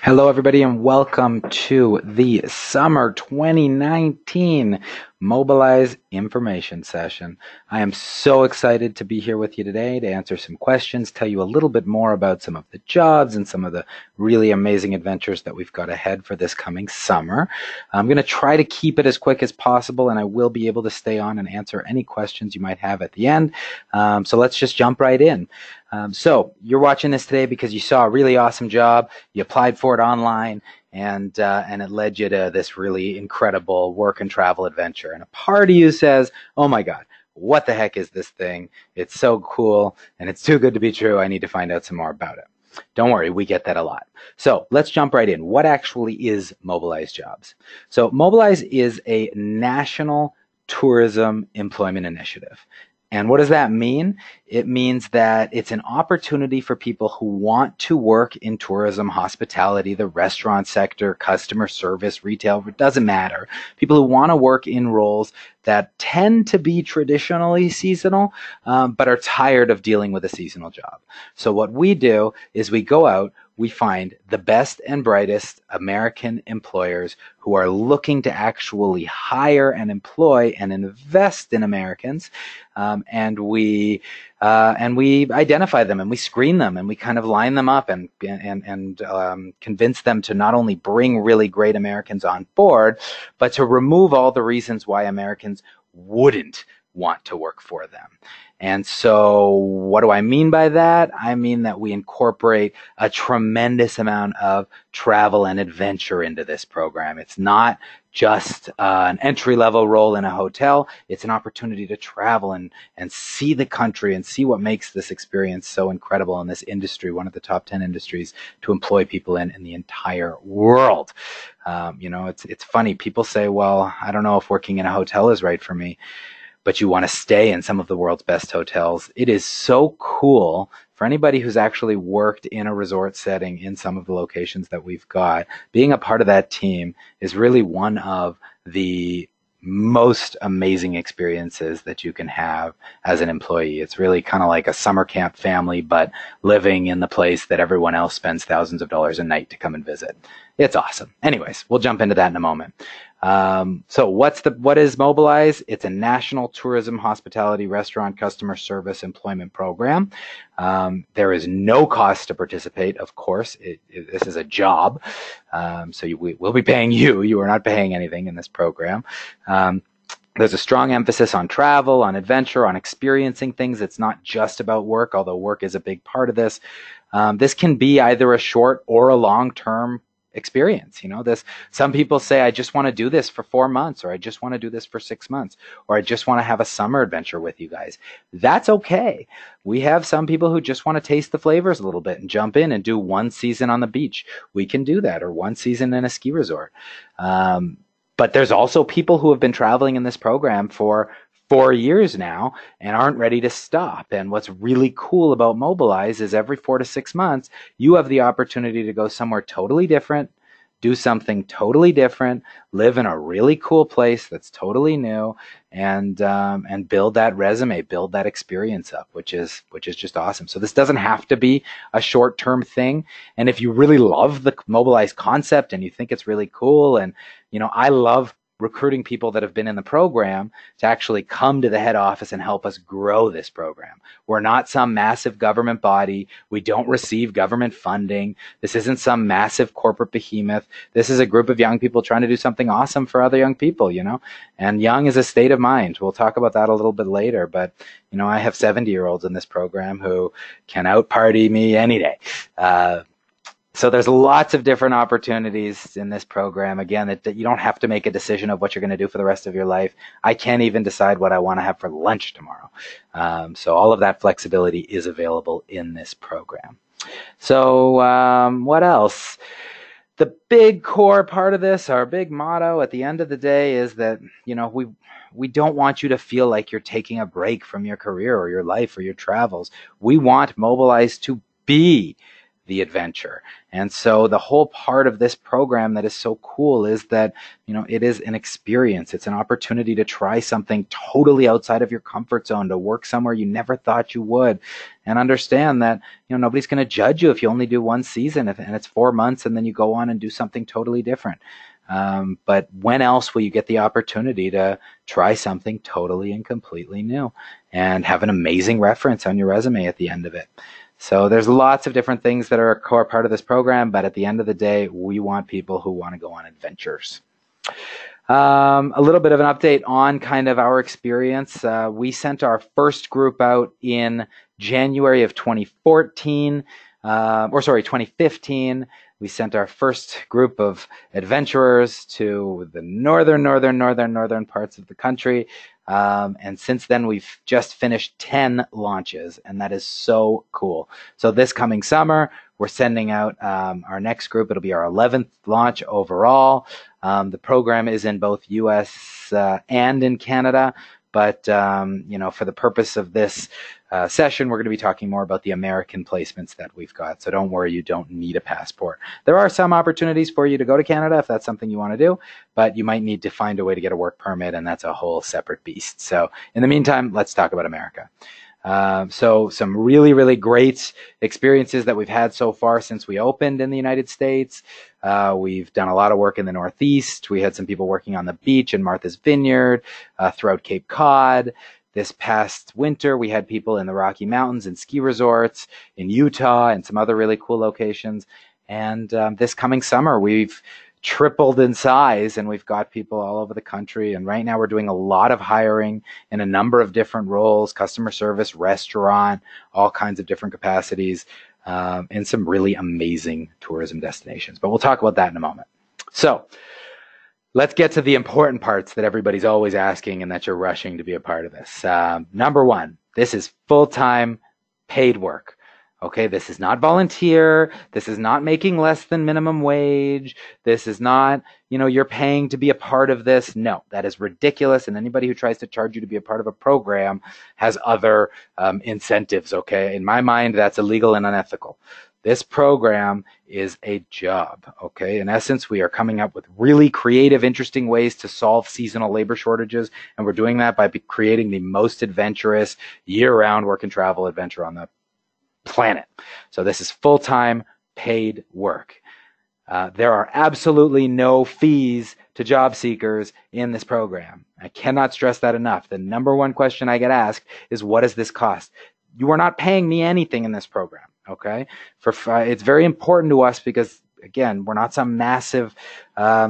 Hello, everybody, and welcome to the Summer 2019 Mobilize Information Session. I am so excited to be here with you today to answer some questions, tell you a little bit more about some of the jobs and some of the really amazing adventures that we've got ahead for this coming summer. I'm going to try to keep it as quick as possible, and I will be able to stay on and answer any questions you might have at the end. So let's just jump right in. So you're watching this today because you saw a really awesome job, you applied for it online, and it led you to this really incredible work and travel adventure. And a part of you says, oh my God, what the heck is this thing? It's so cool and it's too good to be true. I need to find out some more about it. Don't worry, we get that a lot. So let's jump right in. What actually is Mobilize Jobs? So Mobilize is a national tourism employment initiative. And what does that mean? It means that it's an opportunity for people who want to work in tourism, hospitality, the restaurant sector, customer service, retail, it doesn't matter. People who want to work in roles that tend to be traditionally seasonal, but are tired of dealing with a seasonal job. So what we do is we go out, we find the best and brightest American employers who are looking to actually hire and employ and invest in Americans, and we identify them and we screen them and we kind of line them up and convince them to not only bring really great Americans on board, but to remove all the reasons why Americans wouldn't want to work for them. And so what do I mean by that? I mean that we incorporate a tremendous amount of travel and adventure into this program. It's not just an entry-level role in a hotel. It's an opportunity to travel and see the country and see what makes this experience so incredible in this industry, one of the top 10 industries to employ people in the entire world. It's funny. People say, well, I don't know if working in a hotel is right for me, but you want to stay in some of the world's best hotels. It is so cool for anybody who's actually worked in a resort setting in some of the locations that we've got. Being a part of that team is really one of the most amazing experiences that you can have as an employee. It's really kind of like a summer camp family, but living in the place that everyone else spends thousands of dollars a night to come and visit. It's awesome. Anyways, we'll jump into that in a moment. So what is Mobilize? It's a national tourism, hospitality, restaurant, customer service employment program. There is no cost to participate. Of course, this is a job. So we'll be paying you. You are not paying anything in this program. There's a strong emphasis on travel, on adventure, on experiencing things. It's not just about work, although work is a big part of this. This can be either a short or a long-term experience. Some people say, I just want to do this for 4 months, or I just want to do this for 6 months, or I just want to have a summer adventure with you guys. That's okay. We have some people who just want to taste the flavors a little bit and jump in and do 1 season on the beach. We can do that, or 1 season in a ski resort. But there's also people who have been traveling in this program for 4 years now and aren't ready to stop. And what's really cool about Mobilize is every 4 to 6 months, you have the opportunity to go somewhere totally different, do something totally different, live in a really cool place that's totally new, and build that resume, build that experience up, which is just awesome. So this doesn't have to be a short-term thing. And if you really love the Mobilize concept and you think it's really cool, and I love recruiting people that have been in the program to actually come to the head office and help us grow this program. We're not some massive government body. We don't receive government funding. This isn't some massive corporate behemoth. This is a group of young people trying to do something awesome for other young people, and young is a state of mind. We'll talk about that a little bit later, but I have 70-year-olds in this program who can out-party me any day. So there's lots of different opportunities in this program. Again, that you don't have to make a decision of what you're going to do for the rest of your life. I can't even decide what I want to have for lunch tomorrow. So all of that flexibility is available in this program. So what else? The big core part of this, our big motto at the end of the day, is that we don't want you to feel like you're taking a break from your career or your life or your travels. We want Mobilize to be the adventure. And so the whole part of this program that is so cool is that, it is an experience. It's an opportunity to try something totally outside of your comfort zone, to work somewhere you never thought you would, and understand that, nobody's going to judge you if you only do one season and it's 4 months and then you go on and do something totally different. But when else will you get the opportunity to try something totally and completely new and have an amazing reference on your resume at the end of it? So there's lots of different things that are a core part of this program, but at the end of the day, we want people who want to go on adventures. A little bit of an update on kind of our experience. We sent our first group out in January of 2015. We sent our first group of adventurers to the northern parts of the country. And since then, we've just finished 10 launches, and that is so cool. So this coming summer, we're sending out our next group. It'll be our 11th launch overall. The program is in both US and in Canada. But, for the purpose of this session, we're going to be talking more about the American placements that we've got. So don't worry, you don't need a passport. There are some opportunities for you to go to Canada if that's something you want to do, but you might need to find a way to get a work permit, and that's a whole separate beast. So in the meantime, let's talk about America. So some really, really great experiences that we've had so far since we opened in the United States. We've done a lot of work in the Northeast. We had some people working on the beach in Martha's Vineyard, throughout Cape Cod. This past winter, we had people in the Rocky Mountains and ski resorts in Utah and some other really cool locations. And this coming summer, we've tripled in size, and we've got people all over the country. And right now we're doing a lot of hiring in a number of different roles: customer service, restaurant, all kinds of different capacities, in some really amazing tourism destinations. But we'll talk about that in a moment. So let's get to the important parts that everybody's always asking and that you're rushing to be a part of this. Number one, this is full-time paid work. Okay, this is not volunteer. This is not making less than minimum wage. This is not, you're paying to be a part of this. No, that is ridiculous. And anybody who tries to charge you to be a part of a program has other incentives. Okay, in my mind, that's illegal and unethical. This program is a job. Okay, in essence, we are coming up with really creative, interesting ways to solve seasonal labor shortages. And we're doing that by creating the most adventurous year-round work and travel adventure on the planet. So this is full-time paid work. There are absolutely no fees to job seekers in this program. I cannot stress that enough. The number one question I get asked is, what does this cost? You are not paying me anything in this program. Okay. It's very important to us because, again, we're not some massive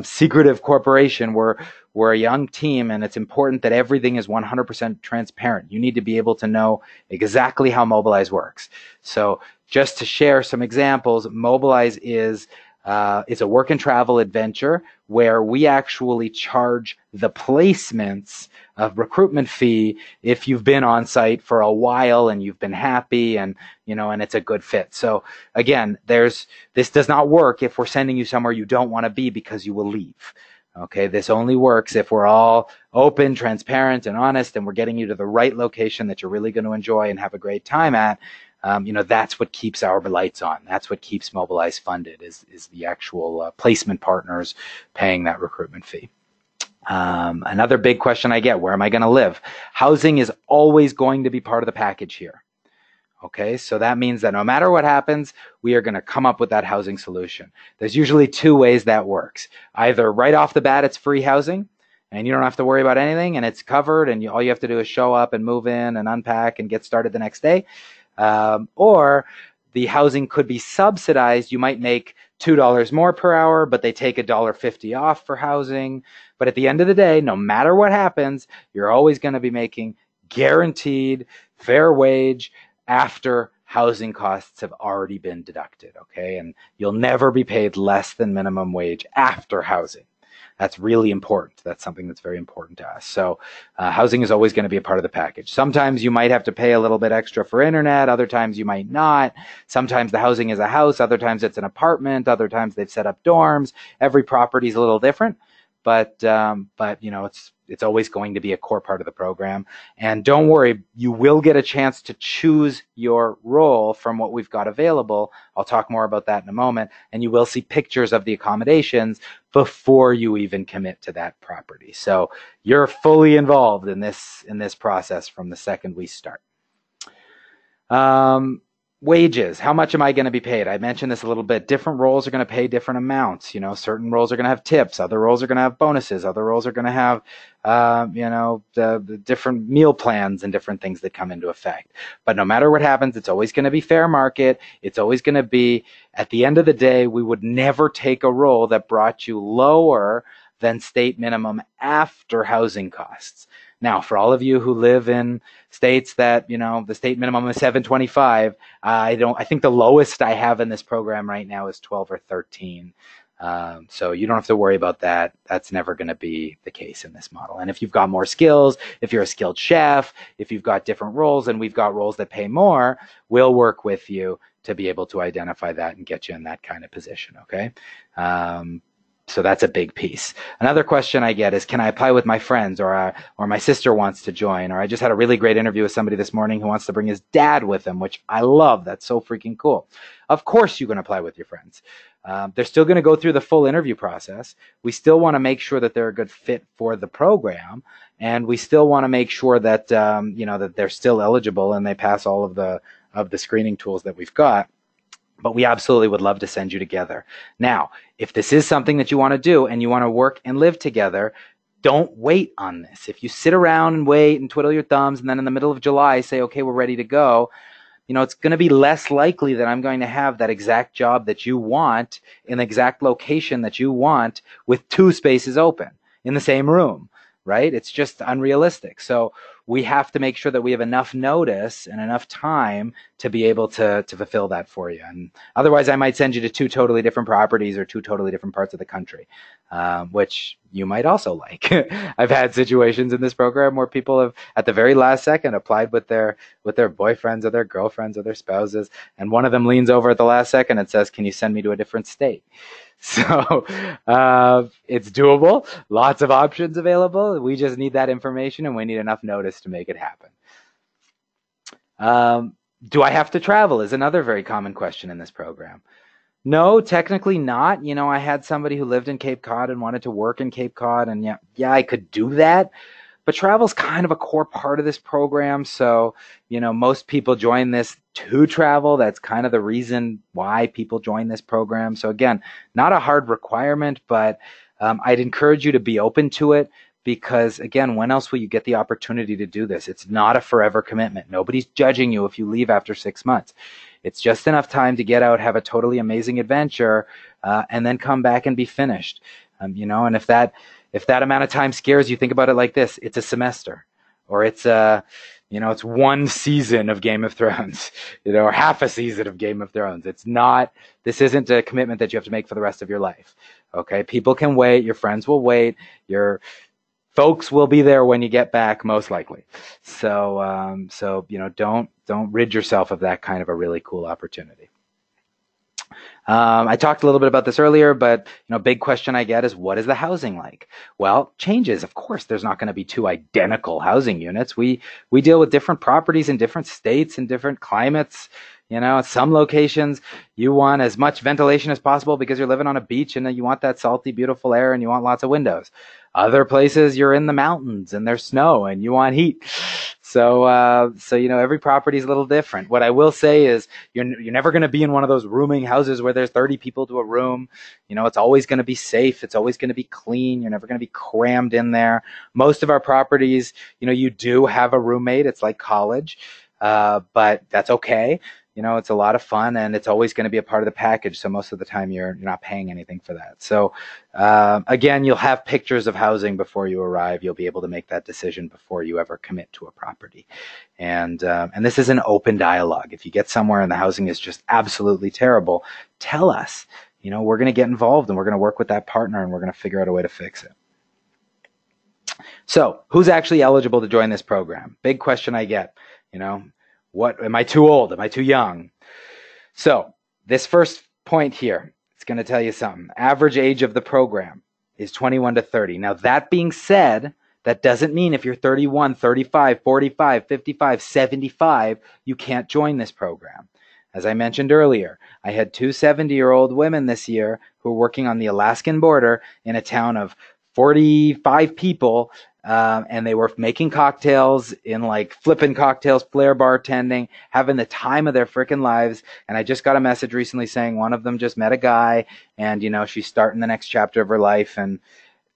secretive corporation. We're a young team, and it's important that everything is 100% transparent. You need to be able to know exactly how Mobilize works. So just to share some examples, Mobilize is a work and travel adventure where we actually charge the placements of recruitment fee if you've been on site for a while and you've been happy and it's a good fit. So again, this does not work if we're sending you somewhere you don't want to be because you will leave. Okay, this only works if we're all open, transparent, and honest, and we're getting you to the right location that you're really going to enjoy and have a great time at. That's what keeps our lights on. That's what keeps Mobilize funded is the actual placement partners paying that recruitment fee. Another big question I get, where am I going to live? Housing is always going to be part of the package here. Okay, so that means that no matter what happens, we are going to come up with that housing solution. There's usually two ways that works. Either right off the bat, it's free housing, and you don't have to worry about anything, and it's covered, and all you have to do is show up and move in and unpack and get started the next day. Or the housing could be subsidized. You might make $2 more per hour, but they take $1.50 off for housing. But at the end of the day, no matter what happens, you're always going to be making guaranteed fair wage after housing costs have already been deducted, okay? And you'll never be paid less than minimum wage after housing. That's really important. That's something that's very important to us. So housing is always going to be a part of the package. Sometimes you might have to pay a little bit extra for internet. Other times you might not. Sometimes the housing is a house. Other times it's an apartment. Other times they've set up dorms. Every property is a little different. but it's always going to be a core part of the program. And don't worry, you will get a chance to choose your role from what we've got available. I'll talk more about that in a moment. And you will see pictures of the accommodations before you even commit to that property. So you're fully involved in this process from the second we start. Wages. How much am I going to be paid? I mentioned this a little bit. Different roles are going to pay different amounts. Certain roles are going to have tips. Other roles are going to have bonuses. Other roles are going to have, the different meal plans and different things that come into effect. But no matter what happens, it's always going to be fair market. It's always going to be, at the end of the day, we would never take a role that brought you lower than state minimum after housing costs. Now, for all of you who live in states that, the state minimum is $725, I think the lowest I have in this program right now is 12 or 13. So you don't have to worry about that. That's never going to be the case in this model. And if you've got more skills, if you're a skilled chef, if you've got different roles and we've got roles that pay more, we'll work with you to be able to identify that and get you in that kind of position. Okay. So that's a big piece. Another question I get is, can I apply with my friends, or my sister wants to join, or I just had a really great interview with somebody this morning who wants to bring his dad with him, which I love. That's so freaking cool. Of course you can apply with your friends. They're still going to go through the full interview process. We still want to make sure that they're a good fit for the program, and we still want to make sure that that they're still eligible and they pass all of the screening tools that we've got. But we absolutely would love to send you together. Now, if this is something that you want to do and you want to work and live together, don't wait on this. If you sit around and wait and twiddle your thumbs and then in the middle of July say, okay, we're ready to go, it's going to be less likely that I'm going to have that exact job that you want in the exact location that you want with 2 spaces open in the same room, right? It's just unrealistic. So we have to make sure that we have enough notice and enough time to be able to fulfill that for you. And otherwise, I might send you to 2 totally different properties or 2 totally different parts of the country, which you might also like. I've had situations in this program where people have, at the very last second, applied with their boyfriends or their girlfriends or their spouses, and one of them leans over at the last second and says, "Can you send me to a different state?" So it's doable. Lots of options available. We just need that information and we need enough notice to make it happen. Do I have to travel is another very common question in this program. No, technically not. I had somebody who lived in Cape Cod and wanted to work in Cape Cod, and yeah, I could do that. But travel is kind of a core part of this program. So, most people join this to travel. That's kind of the reason why people join this program. So again, not a hard requirement, but I'd encourage you to be open to it, because again, when else will you get the opportunity to do this? It's not a forever commitment. Nobody's judging you if you leave after 6 months. It's just enough time to get out, have a totally amazing adventure, and then come back and be finished. And if that amount of time scares you, think about it like this: it's a semester, or it's it's 1 season of Game of Thrones, or half a season of Game of Thrones. This isn't a commitment that you have to make for the rest of your life. Okay. People can wait. Your friends will wait. Your folks will be there when you get back, most likely. So don't rid yourself of that kind of a really cool opportunity. I talked a little bit about this earlier, but big question I get is, what is the housing like? Well, changes. Of course, there's not going to be 2 identical housing units. We deal with different properties in different states and different climates. Some locations you want as much ventilation as possible because you're living on a beach and you want that salty, beautiful air and you want lots of windows. Other places you're in the mountains and there's snow and you want heat. So every property is a little different. What I will say is you're never going to be in one of those rooming houses where there's 30 people to a room. It's always going to be safe. It's always going to be clean. You're never going to be crammed in there. Most of our properties, you do have a roommate. It's like college, but that's okay. It's a lot of fun and it's always going to be a part of the package. So most of the time you're not paying anything for that. So again, you'll have pictures of housing before you arrive. You'll be able to make that decision before you ever commit to a property. And this is an open dialogue. If you get somewhere and the housing is just absolutely terrible, tell us. We're going to get involved and we're going to work with that partner and we're going to figure out a way to fix it. So who's actually eligible to join this program? Big question I get, What, am I too old? Am I too young? So this first point here, it's going to tell you something. Average age of the program is 21 to 30. Now, that being said, that doesn't mean if you're 31, 35, 45, 55, 75, you can't join this program. As I mentioned earlier, I had two 70-year-old women this year who were working on the Alaskan border in a town of 45 people, and they were making cocktails in like flipping cocktails, flair bartending, having the time of their freaking lives. And I just got a message recently saying one of them just met a guy, and she's starting the next chapter of her life. And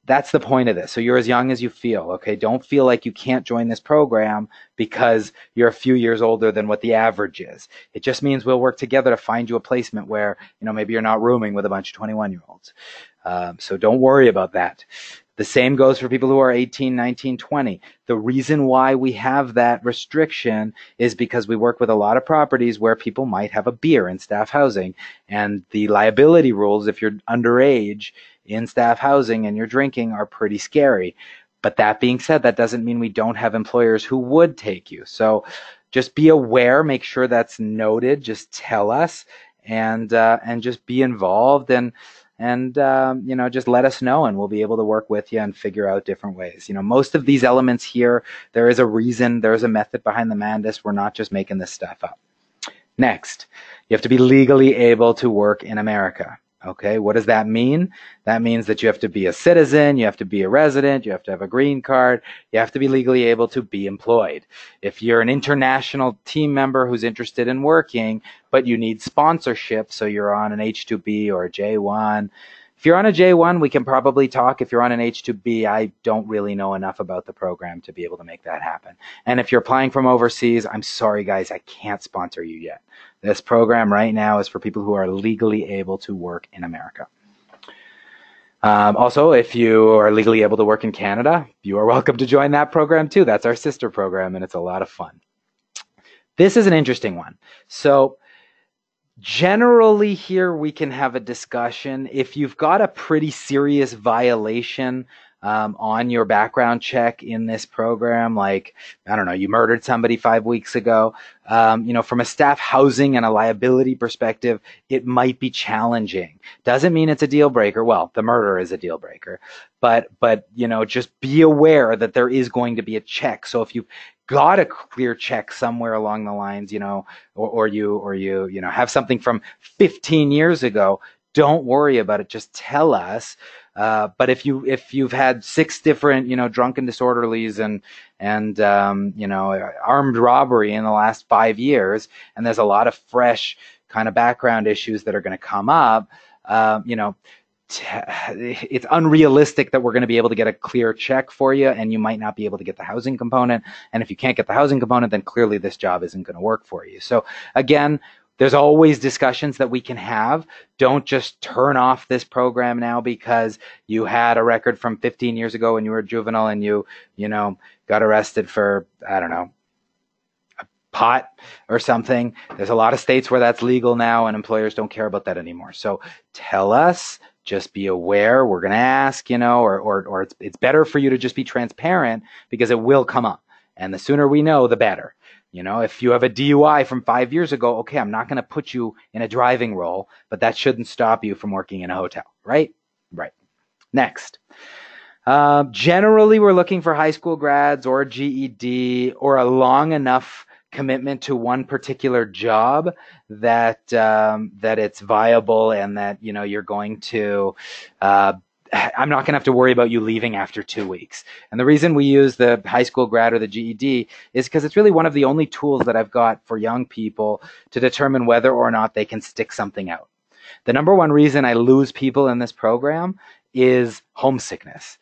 that's the point of this. So you're as young as you feel, okay? Don't feel like you can't join this program because you're a few years older than what the average is. It just means we'll work together to find you a placement where, maybe you're not rooming with a bunch of 21-year-olds. So don't worry about that. The same goes for people who are 18, 19, 20. The reason why we have that restriction is because we work with a lot of properties where people might have a beer in staff housing, and the liability rules, if you're underage in staff housing and you're drinking, are pretty scary. But that being said, that doesn't mean we don't have employers who would take you. So just be aware, make sure that's noted, just tell us, and just be involved, and just let us know, and we'll be able to work with you and figure out different ways. Most of these elements here, there is a reason, there's a method behind the madness. We're not just making this stuff up. Next, you have to be legally able to work in America. Okay, what does that mean? That means that you have to be a citizen, you have to be a resident, you have to have a green card, you have to be legally able to be employed. If you're an international team member who's interested in working, but you need sponsorship, so you're on an H-2B or a J-1. If you're on a J-1, we can probably talk. If you're on an H-2B, I don't really know enough about the program to be able to make that happen. And if you're applying from overseas, I'm sorry, guys, I can't sponsor you yet. This program right now is for people who are legally able to work in America. Also, if you are legally able to work in Canada, you are welcome to join that program too. That's our sister program, and it's a lot of fun. This is an interesting one. So generally here we can have a discussion. If you've got a pretty serious violation on your background check in this program, like, I don't know, you murdered somebody 5 weeks ago, from a staff housing and a liability perspective, it might be challenging. Doesn't mean it's a deal breaker. Well, the murder is a deal breaker, but just be aware that there is going to be a check. So if you've got a clear check somewhere along the lines, or you have something from 15 years ago, don't worry about it. Just tell us. But if you've had 6 different, drunken disorderlies and armed robbery in the last 5 years, and there's a lot of fresh kind of background issues that are going to come up, it's unrealistic that we're going to be able to get a clear check for you, and you might not be able to get the housing component. And if you can't get the housing component, then clearly this job isn't going to work for you. So again, there's always discussions that we can have. Don't just turn off this program now because you had a record from 15 years ago when you were a juvenile and you got arrested for, I don't know, pot or something. There's a lot of states where that's legal now, and employers don't care about that anymore. So tell us, just be aware. We're going to ask, or it's better for you to just be transparent, because it will come up. And the sooner we know, the better. If you have a DUI from 5 years ago, okay, I'm not going to put you in a driving role, but that shouldn't stop you from working in a hotel, right? Right. Next. Generally, we're looking for high school grads or GED or a long enough commitment to one particular job that it's viable, and that you're going to I'm not going to have to worry about you leaving after 2 weeks. And the reason we use the high school grad or the GED is because it's really one of the only tools that I've got for young people to determine whether or not they can stick something out. The number one reason I lose people in this program is homesickness.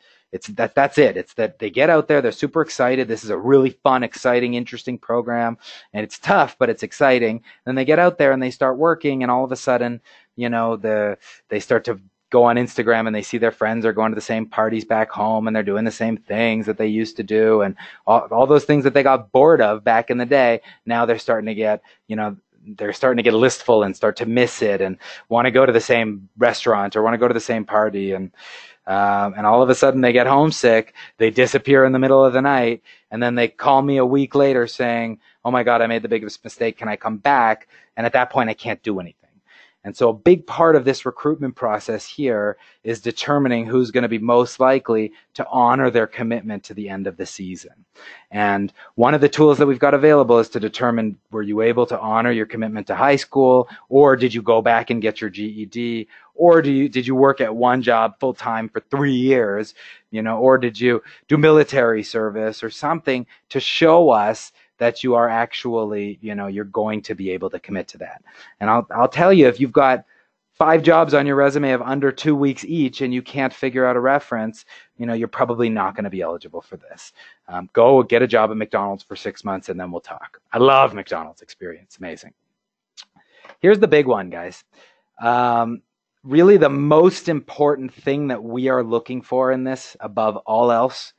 That's it. It's that they get out there, they're super excited. This is a really fun, exciting, interesting program, and it's tough, but it's exciting. Then they get out there and they start working, and all of a sudden, they start to go on Instagram and they see their friends are going to the same parties back home, and they're doing the same things that they used to do, and all those things that they got bored of back in the day. Now they're starting to get, listful and start to miss it and want to go to the same restaurant or want to go to the same party. And all of a sudden they get homesick, they disappear in the middle of the night, and then they call me a week later saying, oh my God, I made the biggest mistake. Can I come back? And at that point I can't do anything. And so a big part of this recruitment process here is determining who's going to be most likely to honor their commitment to the end of the season. And one of the tools that we've got available is to determine, were you able to honor your commitment to high school, or did you go back and get your GED, or did you work at one job full time for 3 years, or did you do military service or something to show us that you are actually, you're going to be able to commit to that. And I'll tell you, if you've got 5 jobs on your resume of under 2 weeks each and you can't figure out a reference, you're probably not going to be eligible for this. Go get a job at McDonald's for 6 months and then we'll talk. I love McDonald's experience. Amazing. Here's the big one, guys. Really the most important thing that we are looking for in this above all else,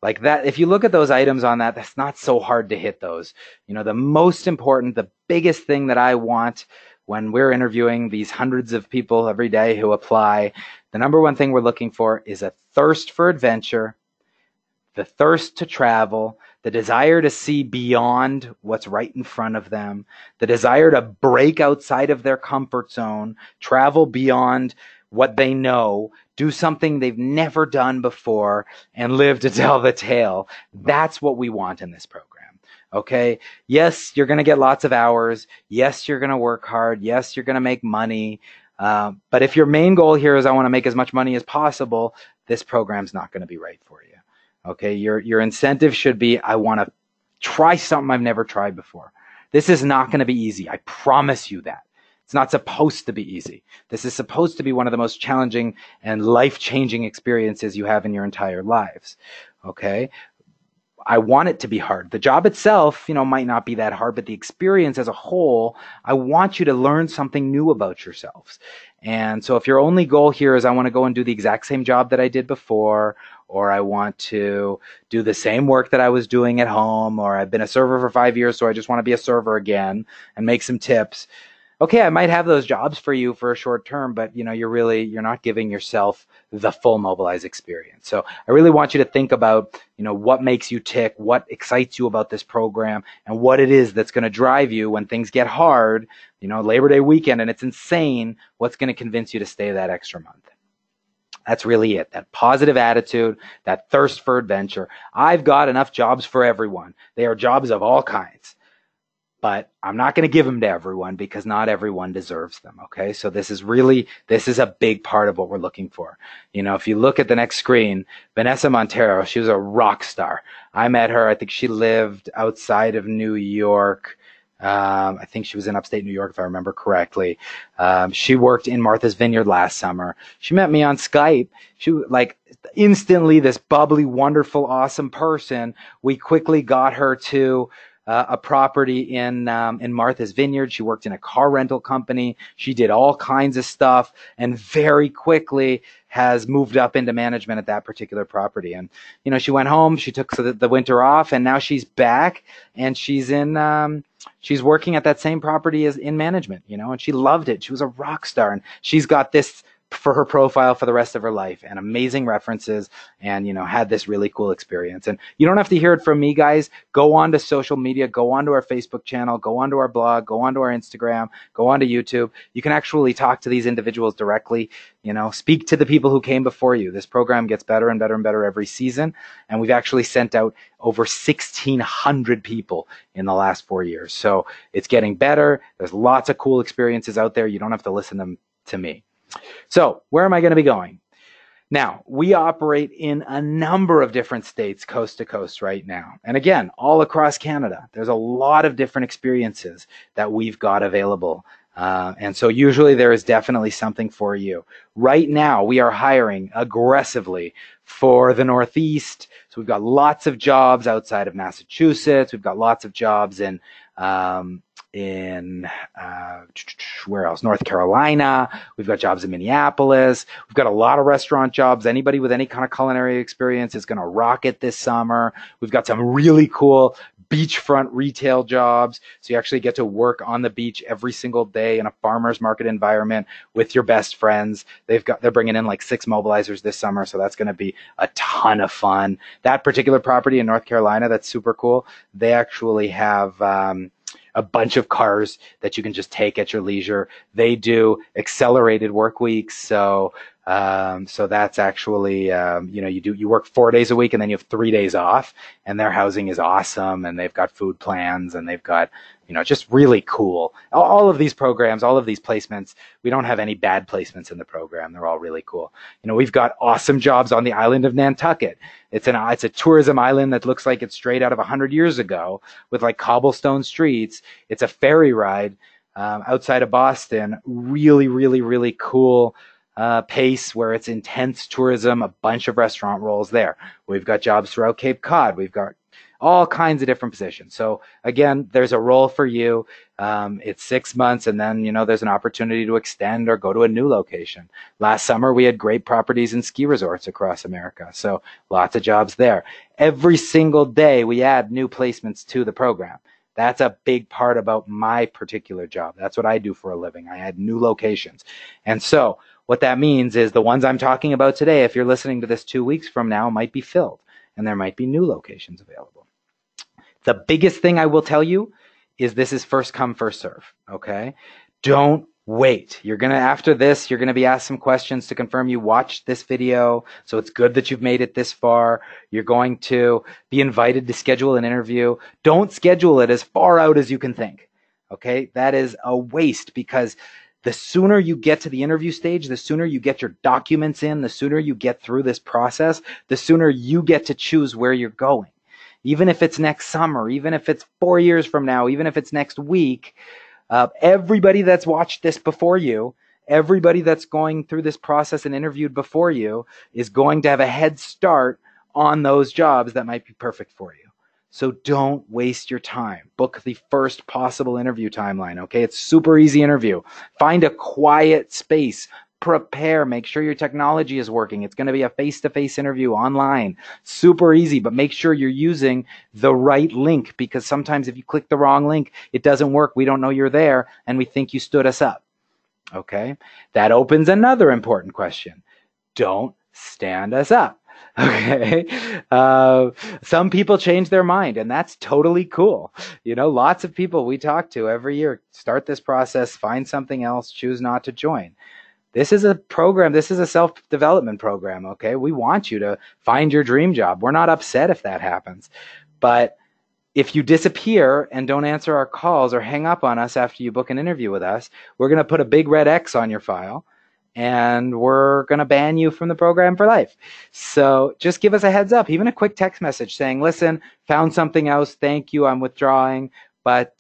like that, if you look at those items on that, that's not so hard to hit those. The most important, the biggest thing that I want when we're interviewing these hundreds of people every day who apply, the number one thing we're looking for is a thirst for adventure, the thirst to travel, the desire to see beyond what's right in front of them, the desire to break outside of their comfort zone, travel beyond what they know, do something they've never done before, and live to tell the tale. That's what we want in this program. Okay? Yes, you're going to get lots of hours. Yes, you're going to work hard. Yes, you're going to make money. But if your main goal here is I want to make as much money as possible, this program's not going to be right for you. Okay? Your incentive should be, I want to try something I've never tried before. This is not going to be easy. I promise you that. It's not supposed to be easy. This is supposed to be one of the most challenging and life-changing experiences you have in your entire lives. Okay? I want it to be hard. The job itself, might not be that hard, but the experience as a whole, I want you to learn something new about yourselves. And so if your only goal here is I want to go and do the exact same job that I did before, or I want to do the same work that I was doing at home, or I've been a server for 5 years, so I just want to be a server again and make some tips. Okay, I might have those jobs for you for a short term, but you're not giving yourself the full Mobilize experience. So I really want you to think about, what makes you tick, what excites you about this program, and what it is that's going to drive you when things get hard, Labor Day weekend, and it's insane, what's going to convince you to stay that extra month. That's really it. That positive attitude, that thirst for adventure. I've got enough jobs for everyone. They are jobs of all kinds. But I'm not going to give them to everyone because not everyone deserves them, okay? So this is a big part of what we're looking for. If you look at the next screen, Vanessa Montero, she was a rock star. I met her, I think she lived outside of New York. I think she was in upstate New York, if I remember correctly. She worked in Martha's Vineyard last summer. She met me on Skype. She instantly this bubbly, wonderful, awesome person. We quickly got her to a property in Martha's Vineyard. She worked in a car rental company. She did all kinds of stuff and very quickly has moved up into management at that particular property. And, she went home, she took the winter off, and now she's back and she's working at that same property as in management, and she loved it. She was a rock star, and she's got this for her profile for the rest of her life and amazing references and, had this really cool experience. And you don't have to hear it from me, guys. Go on to social media, go on to our Facebook channel, go on to our blog, go on to our Instagram, go on to YouTube. You can actually talk to these individuals directly, speak to the people who came before you. This program gets better and better and better every season. And we've actually sent out over 1,600 people in the last 4 years. So it's getting better. There's lots of cool experiences out there. You don't have to listen them to me. So where am I going to be going? Now, we operate in a number of different states, coast to coast right now. And again, all across Canada, there's a lot of different experiences that we've got available. And so usually there is definitely something for you. Right now, we are hiring aggressively for the Northeast. So we've got lots of jobs outside of Massachusetts. We've got lots of jobs in where else? North Carolina. We've got jobs in Minneapolis. We've got a lot of restaurant jobs. Anybody with any kind of culinary experience is going to rock it this summer. We've got some really cool beachfront retail jobs. So you actually get to work on the beach every single day in a farmer's market environment with your best friends. They're bringing in like 6 mobilizers this summer. So that's going to be a ton of fun. That particular property in North Carolina, that's super cool. They actually have, a bunch of cars that you can just take at your leisure. They do accelerated work weeks. So that's actually, you work 4 days a week and then you have 3 days off, and their housing is awesome, and they've got food plans, and they've got, just really cool. All of these programs, all of these placements, we don't have any bad placements in the program. They're all really cool. We've got awesome jobs on the island of Nantucket. It's a tourism island that looks like it's straight out of 100 years ago, with like cobblestone streets. It's a ferry ride outside of Boston. Really, really, really cool pace where it's intense tourism, a bunch of restaurant roles there. We've got jobs throughout Cape Cod. We've got all kinds of different positions. So again, there's a role for you. It's 6 months, and then, there's an opportunity to extend or go to a new location. Last summer, we had great properties and ski resorts across America. So lots of jobs there. Every single day, we add new placements to the program. That's a big part about my particular job. That's what I do for a living. I add new locations. And so what that means is the ones I'm talking about today, if you're listening to this 2 weeks from now, might be filled, and there might be new locations available. The biggest thing I will tell you is this is first come, first serve, okay? Don't wait. After this, you're going to be asked some questions to confirm you watched this video. So it's good that you've made it this far. You're going to be invited to schedule an interview. Don't schedule it as far out as you can think, okay? That is a waste, because the sooner you get to the interview stage, the sooner you get your documents in, the sooner you get through this process, the sooner you get to choose where you're going. Even if it's next summer, even if it's 4 years from now, even if it's next week, everybody that's watched this before you, everybody that's going through this process and interviewed before you is going to have a head start on those jobs that might be perfect for you. So don't waste your time. Book the first possible interview timeline, okay? It's super easy interview. Find a quiet space. Prepare. Make sure your technology is working. It's going to be a face-to-face interview online. Super easy, but make sure you're using the right link, because sometimes if you click the wrong link, it doesn't work. We don't know you're there, and we think you stood us up, okay? That opens another important question. Don't stand us up. Okay. Some people change their mind, and that's totally cool. Lots of people we talk to every year start this process, find something else, choose not to join. This is a program. This is a self-development program. Okay. We want you to find your dream job. We're not upset if that happens, but if you disappear and don't answer our calls or hang up on us after you book an interview with us, we're going to put a big red X on your file, and we're going to ban you from the program for life. So just give us a heads up, even a quick text message saying, listen, found something else. Thank you. I'm withdrawing, but,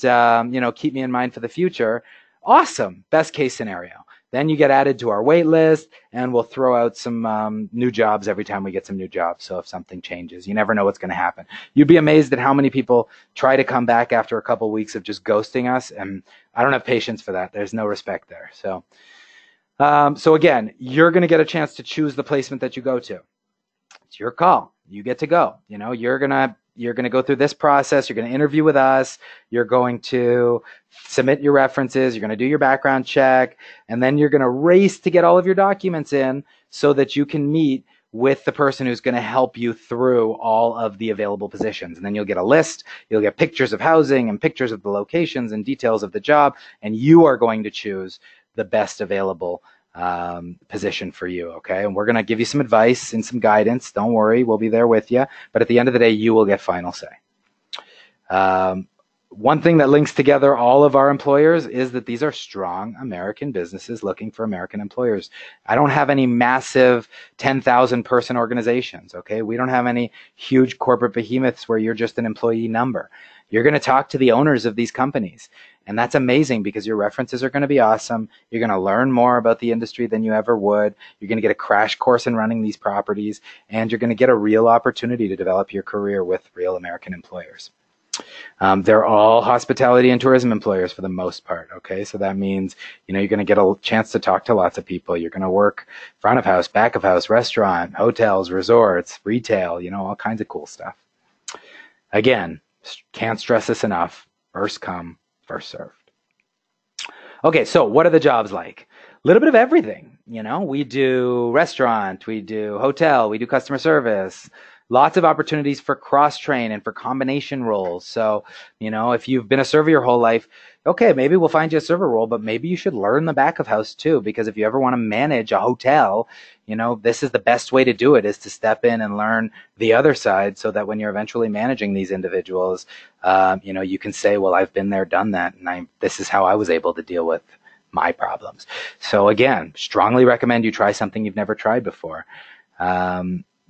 keep me in mind for the future. Awesome. Best case scenario. Then you get added to our wait list, and we'll throw out some new jobs every time we get some new jobs. So if something changes, you never know what's going to happen. You'd be amazed at how many people try to come back after a couple of weeks of just ghosting us, and I don't have patience for that. There's no respect there. So again, you're going to get a chance to choose the placement that you go to. It's your call. You get to go. You're going to go through this process. You're going to interview with us. You're going to submit your references. You're going to do your background check. And then you're going to race to get all of your documents in so that you can meet with the person who's going to help you through all of the available positions. And then you'll get a list. You'll get pictures of housing and pictures of the locations and details of the job. And you are going to choose the best available position for you, okay? And we're going to give you some advice and some guidance. Don't worry, we'll be there with you. But at the end of the day, you will get final say. One thing that links together all of our employers is that these are strong American businesses looking for American employers. I don't have any massive 10,000 person organizations, okay? We don't have any huge corporate behemoths where you're just an employee number. You're going to talk to the owners of these companies. And that's amazing because your references are going to be awesome. You're going to learn more about the industry than you ever would. You're going to get a crash course in running these properties, and you're going to get a real opportunity to develop your career with real American employers. They're all hospitality and tourism employers for the most part, okay? So that means, you're going to get a chance to talk to lots of people. You're going to work front of house, back of house, restaurant, hotels, resorts, retail, all kinds of cool stuff. Again, can't stress this enough. First come, first served. Okay, so what are the jobs like? A little bit of everything. We do restaurant, we do hotel, we do customer service, lots of opportunities for cross-train and for combination roles. So, if you've been a server your whole life, okay, maybe we'll find you a server role, but maybe you should learn the back of house too, because if you ever want to manage a hotel, this is the best way to do it, is to step in and learn the other side, so that when you're eventually managing these individuals, you can say, well, I've been there, done that, and this is how I was able to deal with my problems. So again, strongly recommend you try something you've never tried before.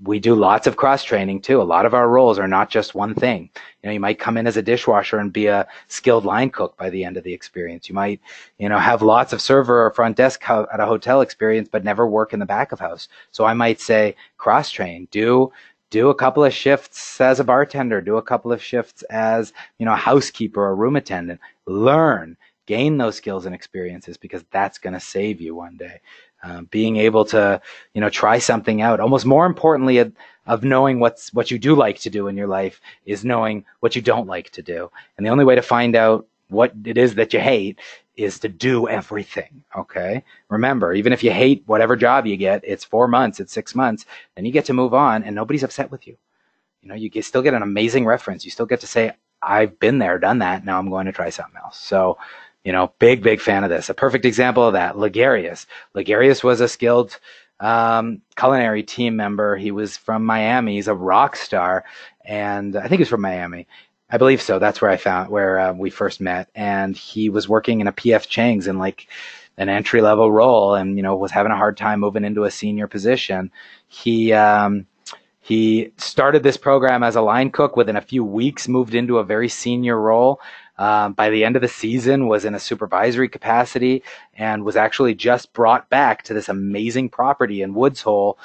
We do lots of cross training too. A lot of our roles are not just one thing. You might come in as a dishwasher and be a skilled line cook by the end of the experience. You might, have lots of server or front desk at a hotel experience, but never work in the back of house. So I might say cross train, do a couple of shifts as a bartender, do a couple of shifts as, a housekeeper or room attendant, gain those skills and experiences, because that's going to save you one day. Being able to, try something out. Almost more importantly of knowing what you do like to do in your life is knowing what you don't like to do. And the only way to find out what it is that you hate is to do everything. Okay. Remember, even if you hate whatever job you get, it's 4 months, it's 6 months, then you get to move on and nobody's upset with you. You still get an amazing reference. You still get to say, I've been there, done that. Now I'm going to try something else. So, big fan of this. A perfect example of that, Ligarius. Ligarius was a skilled culinary team member. He was from Miami. He's a rock star. And I think he's from Miami. I believe so. That's where we first met. And he was working in a PF Chang's in like an entry-level role, and, was having a hard time moving into a senior position. He started this program as a line cook. Within a few weeks, moved into a very senior role. By the end of the season, was in a supervisory capacity, and was actually just brought back to this amazing property in Woods Hole,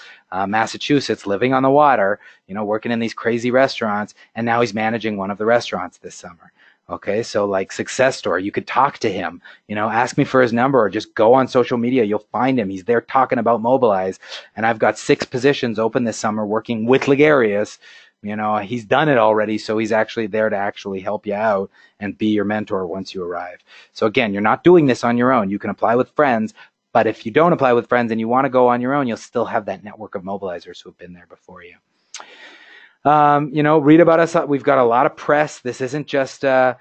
Massachusetts, living on the water, working in these crazy restaurants. And now he's managing one of the restaurants this summer. Okay, so like success story, you could talk to him, ask me for his number, or just go on social media. You'll find him. He's there talking about Mobilize. And I've got 6 positions open this summer working with Ligarius. He's done it already, so he's actually there to actually help you out and be your mentor once you arrive. So again, you're not doing this on your own. You can apply with friends, but if you don't apply with friends and you want to go on your own, you'll still have that network of mobilizers who have been there before you. Read about us. We've got a lot of press. This isn't just, a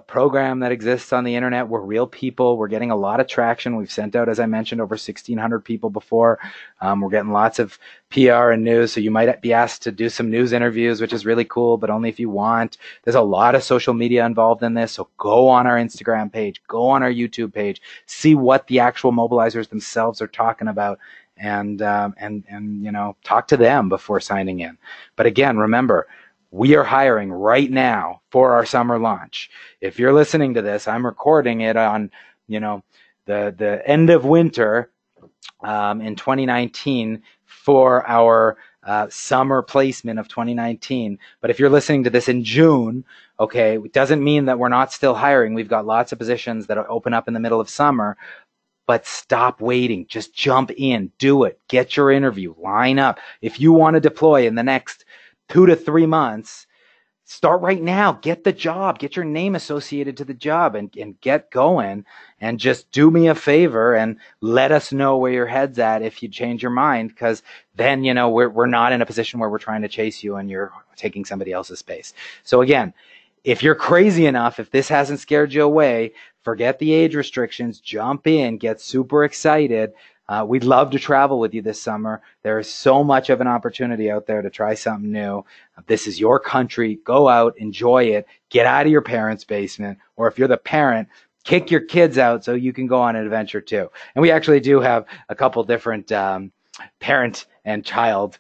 program that exists on the internet. We're real people. We're getting a lot of traction. We've sent out, as I mentioned, over 1,600 people before. We're getting lots of PR and news. So you might be asked to do some news interviews, which is really cool, but only if you want. There's a lot of social media involved in this. So go on our Instagram page, go on our YouTube page, see what the actual mobilizers themselves are talking about. And talk to them before signing in. But again, remember, we are hiring right now for our summer launch. If you're listening to this, I'm recording it on, the end of winter, in 2019 for our summer placement of 2019. But if you're listening to this in June, okay, it doesn't mean that we're not still hiring. We've got lots of positions that open up in the middle of summer. But stop waiting. Just jump in. Do it. Get your interview. Line up. If you want to deploy in the next 2 to 3 months, start right now. Get the job. Get your name associated to the job and get going. And just do me a favor and let us know where your head's at if you change your mind, because then, we're not in a position where we're trying to chase you and you're taking somebody else's space. So again, if you're crazy enough, if this hasn't scared you away, forget the age restrictions, jump in, get super excited. We'd love to travel with you this summer. There is so much of an opportunity out there to try something new. This is your country. Go out, enjoy it, get out of your parents' basement. Or if you're the parent, kick your kids out so you can go on an adventure too. And we actually do have a couple different parent and child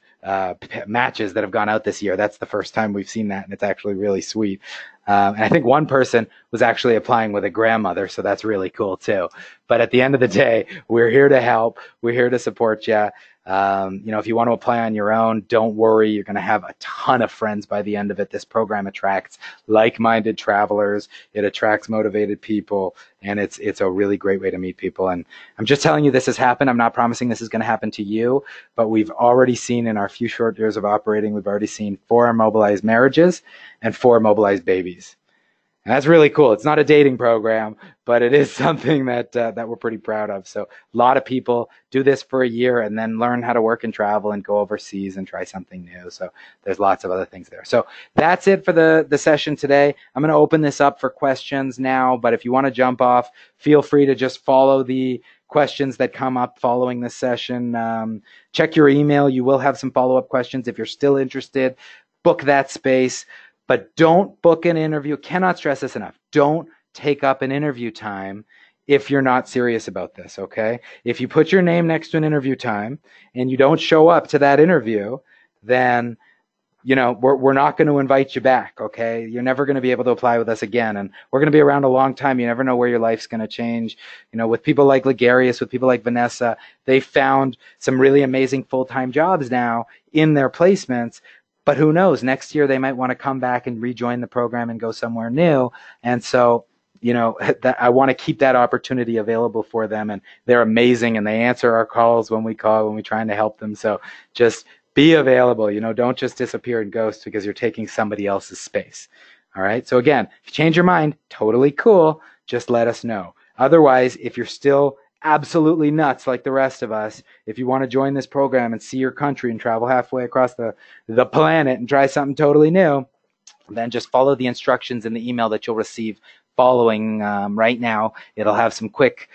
matches that have gone out this year. That's the first time we've seen that, and it's actually really sweet. And I think one person was actually applying with a grandmother, so that's really cool too. But at the end of the day, we're here to help. We're here to support you. If you want to apply on your own, don't worry. You're going to have a ton of friends by the end of it. This program attracts like-minded travelers. It attracts motivated people, and it's a really great way to meet people. And I'm just telling you this has happened. I'm not promising this is going to happen to you, but we've already seen in our few short years of operating, we've already seen 4 Mobilize marriages and 4 Mobilize babies. That's really cool. It's not a dating program, but it is something that we're pretty proud of. So a lot of people do this for a year and then learn how to work and travel and go overseas and try something new. So there's lots of other things there. So that's it for the session today. I'm going to open this up for questions now, but if you want to jump off, feel free to just follow the questions that come up following this session. Check your email. You will have some follow-up questions if you're still interested. Book that space. But don't book an interview. Cannot stress this enough. Don't take up an interview time if you're not serious about this, okay? If you put your name next to an interview time and you don't show up to that interview, then we're not going to invite you back, okay? You're never going to be able to apply with us again, and we're going to be around a long time. You never know where your life's going to change. With people like Ligarius, with people like Vanessa, they found some really amazing full-time jobs now in their placements. But who knows? Next year they might want to come back and rejoin the program and go somewhere new. And so, I want to keep that opportunity available for them. And they're amazing, and they answer our calls when we call, when we're trying to help them. So just be available. Don't just disappear and ghost because you're taking somebody else's space. All right. So again, if you change your mind, totally cool. Just let us know. Otherwise, if you're still absolutely nuts like the rest of us, if you want to join this program and see your country and travel halfway across the planet and try something totally new, then just follow the instructions in the email that you'll receive following right now. It'll have some quick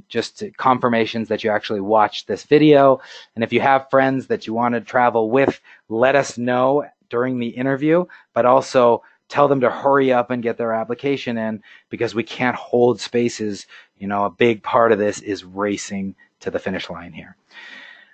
just confirmations that you actually watched this video. And if you have friends that you want to travel with, let us know during the interview, but also tell them to hurry up and get their application in because we can't hold spaces. A big part of this is racing to the finish line here.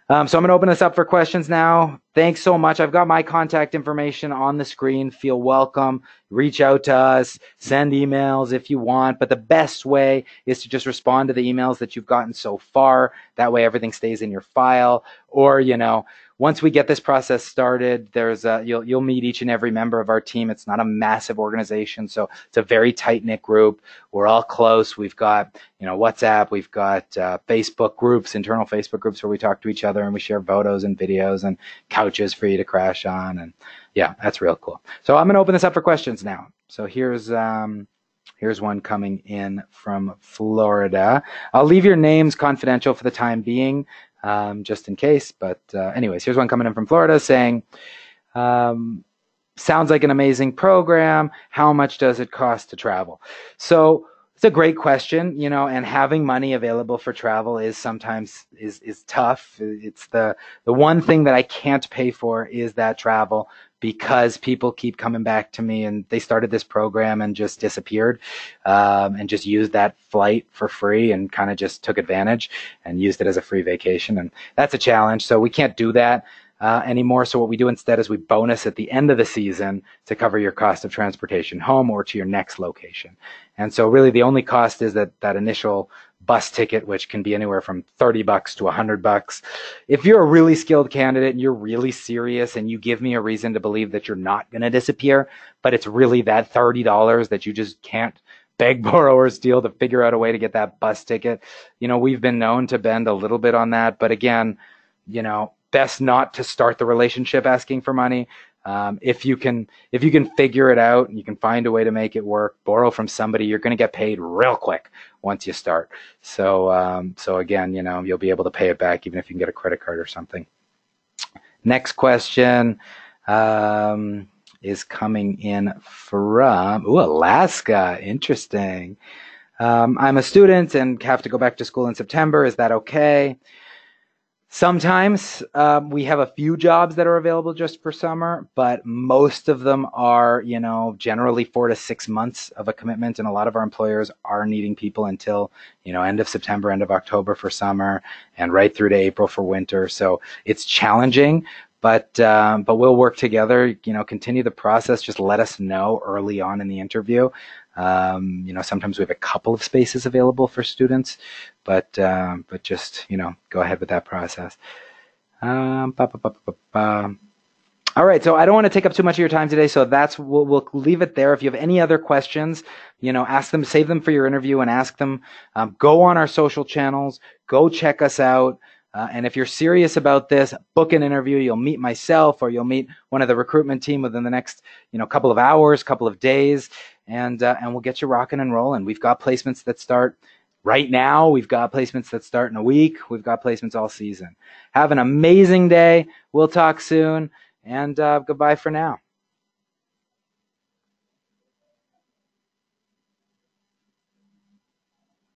So I'm going to open this up for questions now. Thanks so much. I've got my contact information on the screen. Feel welcome. Reach out to us. Send emails if you want. But the best way is to just respond to the emails that you've gotten so far. That way everything stays in your file. Or, once we get this process started, there's you'll meet each and every member of our team. It's not a massive organization, so it's a very tight-knit group. We're all close. We've got WhatsApp. We've got Facebook groups, internal Facebook groups where we talk to each other and we share photos and videos and couches for you to crash on. And yeah, that's real cool. So I'm going to open this up for questions now. So here's one coming in from Florida. I'll leave your names confidential for the time being. Just in case. But anyways, here's one coming in from Florida saying, sounds like an amazing program. How much does it cost to travel? So it's a great question, and having money available for travel is sometimes is tough. It's the one thing that I can't pay for is that travel, because people keep coming back to me and they started this program and just disappeared and just used that flight for free and kind of just took advantage and used it as a free vacation. And that's a challenge. So we can't do that anymore. So what we do instead is we bonus at the end of the season to cover your cost of transportation home or to your next location. And so really the only cost is that initial bus ticket, which can be anywhere from $30 to $100. If you're a really skilled candidate and you're really serious and you give me a reason to believe that you're not going to disappear, but it's really that $30 that you just can't beg, borrow, or steal to figure out a way to get that bus ticket, we've been known to bend a little bit on that. But again, best not to start the relationship asking for money. If you can figure it out and you can find a way to make it work, borrow from somebody, you're going to get paid real quick once you start. So again, you'll be able to pay it back even if you can get a credit card or something. Next question is coming in from Alaska. Interesting. I'm a student and have to go back to school in September. Is that okay? Sometimes we have a few jobs that are available just for summer, but most of them are, generally 4 to 6 months of a commitment. And a lot of our employers are needing people until, end of September, end of October for summer and right through to April for winter. So it's challenging, but we'll work together, continue the process. Just let us know early on in the interview. Sometimes we have a couple of spaces available for students, but just, go ahead with that process. All right, so I don't want to take up too much of your time today, so we'll leave it there. If you have any other questions, ask them, save them for your interview and ask them. Go on our social channels, go check us out. And if you're serious about this, book an interview. You'll meet myself or you'll meet one of the recruitment team within the next, couple of hours, couple of days. and we'll get you rocking and rolling. We've got placements that start right now. We've got placements that start in a week. We've got placements all season. Have an amazing day. We'll talk soon, and goodbye for now.